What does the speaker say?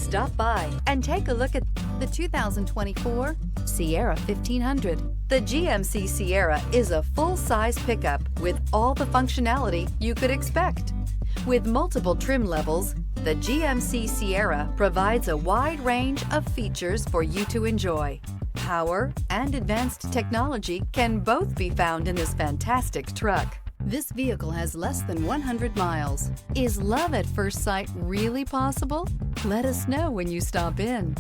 Stop by and take a look at the 2024 Sierra 1500. The GMC Sierra is a full-size pickup with all the functionality you could expect. With multiple trim levels, the GMC Sierra provides a wide range of features for you to enjoy. Power and advanced technology can both be found in this fantastic truck. This vehicle has less than 100 miles. Is love at first sight really possible? Let us know when you stop in.